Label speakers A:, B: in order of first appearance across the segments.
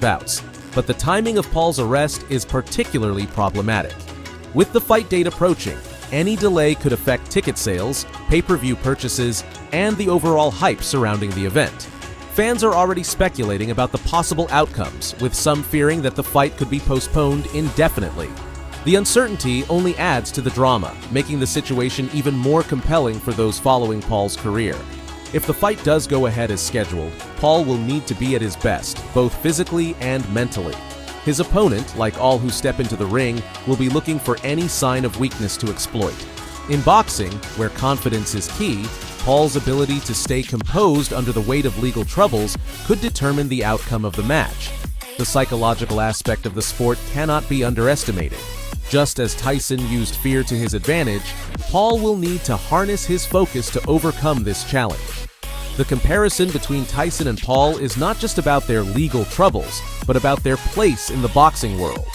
A: bouts, but the timing of Paul's arrest is particularly problematic. With the fight date approaching, any delay could affect ticket sales, pay-per-view purchases, and the overall hype surrounding the event. Fans are already speculating about the possible outcomes, with some fearing that the fight could be postponed indefinitely. The uncertainty only adds to the drama, making the situation even more compelling for those following Paul's career. If the fight does go ahead as scheduled, Paul will need to be at his best, both physically and mentally. His opponent, like all who step into the ring, will be looking for any sign of weakness to exploit. In boxing, where confidence is key, Paul's ability to stay composed under the weight of legal troubles could determine the outcome of the match. The psychological aspect of the sport cannot be underestimated. Just as Tyson used fear to his advantage, Paul will need to harness his focus to overcome this challenge. The comparison between Tyson and Paul is not just about their legal troubles, but about their place in the boxing world.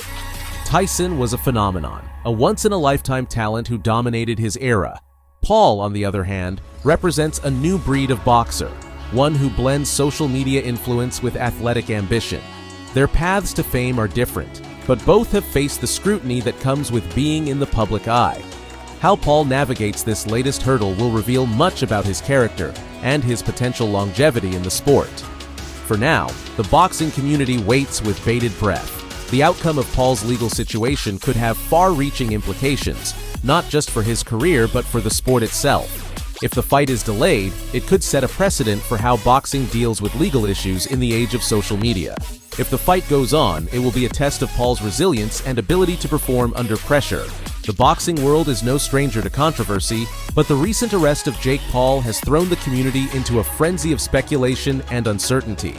A: Tyson was a phenomenon, a once-in-a-lifetime talent who dominated his era. Paul, on the other hand, represents a new breed of boxer, one who blends social media influence with athletic ambition. Their paths to fame are different, but both have faced the scrutiny that comes with being in the public eye. How Paul navigates this latest hurdle will reveal much about his character and his potential longevity in the sport. For now, the boxing community waits with bated breath. The outcome of Paul's legal situation could have far-reaching implications, not just for his career but for the sport itself. If the fight is delayed, it could set a precedent for how boxing deals with legal issues in the age of social media. If the fight goes on, it will be a test of Paul's resilience and ability to perform under pressure. The boxing world is no stranger to controversy, but the recent arrest of Jake Paul has thrown the community into a frenzy of speculation and uncertainty.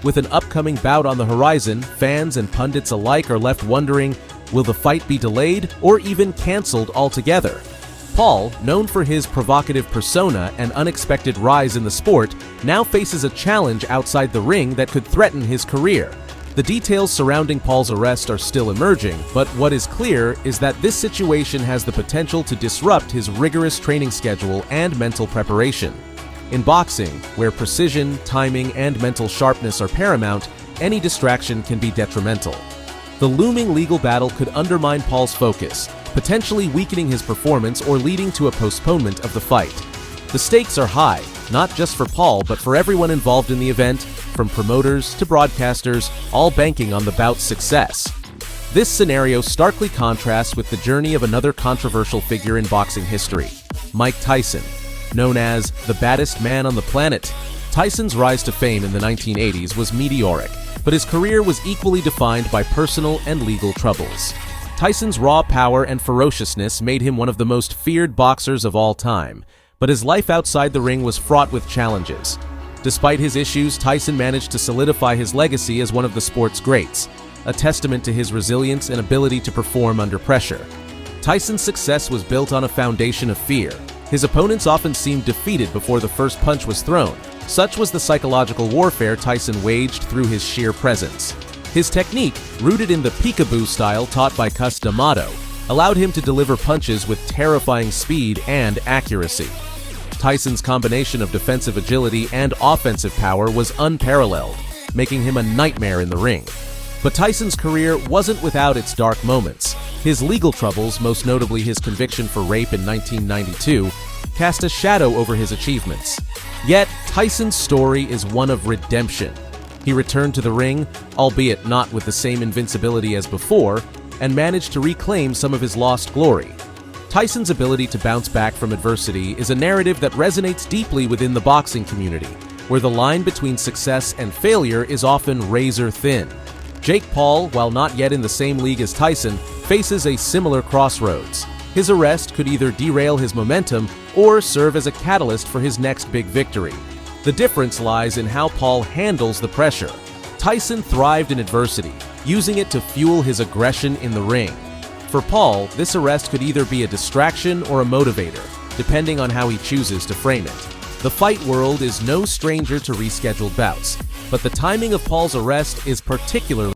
A: With an upcoming bout on the horizon, fans and pundits alike are left wondering, will the fight be delayed or even canceled altogether? Paul, known for his provocative persona and unexpected rise in the sport, now faces a challenge outside the ring that could threaten his career. The details surrounding Paul's arrest are still emerging, but what is clear is that this situation has the potential to disrupt his rigorous training schedule and mental preparation. In boxing, where precision, timing, and mental sharpness are paramount, any distraction can be detrimental. The looming legal battle could undermine Paul's focus, potentially weakening his performance or leading to a postponement of the fight. The stakes are high, not just for Paul but for everyone involved in the event, from promoters to broadcasters, all banking on the bout's success. This scenario starkly contrasts with the journey of another controversial figure in boxing history, Mike Tyson. Known as the baddest man on the planet, Tyson's rise to fame in the 1980s was meteoric, but his career was equally defined by personal and legal troubles. Tyson's raw power and ferociousness made him one of the most feared boxers of all time, but his life outside the ring was fraught with challenges. Despite his issues, Tyson managed to solidify his legacy as one of the sport's greats, a testament to his resilience and ability to perform under pressure. Tyson's success was built on a foundation of fear. His opponents often seemed defeated before the first punch was thrown. Such was the psychological warfare Tyson waged through his sheer presence. His technique, rooted in the peekaboo style taught by Cus D'Amato, allowed him to deliver punches with terrifying speed and accuracy. Tyson's combination of defensive agility and offensive power was unparalleled, making him a nightmare in the ring. But Tyson's career wasn't without its dark moments. His legal troubles, most notably his conviction for rape in 1992, cast a shadow over his achievements. Yet, Tyson's story is one of redemption. He returned to the ring, albeit not with the same invincibility as before, and managed to reclaim some of his lost glory. Tyson's ability to bounce back from adversity is a narrative that resonates deeply within the boxing community, where the line between success and failure is often razor thin. Jake Paul, while not yet in the same league as Tyson, faces a similar crossroads. His arrest could either derail his momentum or serve as a catalyst for his next big victory. The difference lies in how Paul handles the pressure. Tyson thrived in adversity, using it to fuel his aggression in the ring. For Paul, this arrest could either be a distraction or a motivator, depending on how he chooses to frame it. The fight world is no stranger to rescheduled bouts, but the timing of Paul's arrest is particularly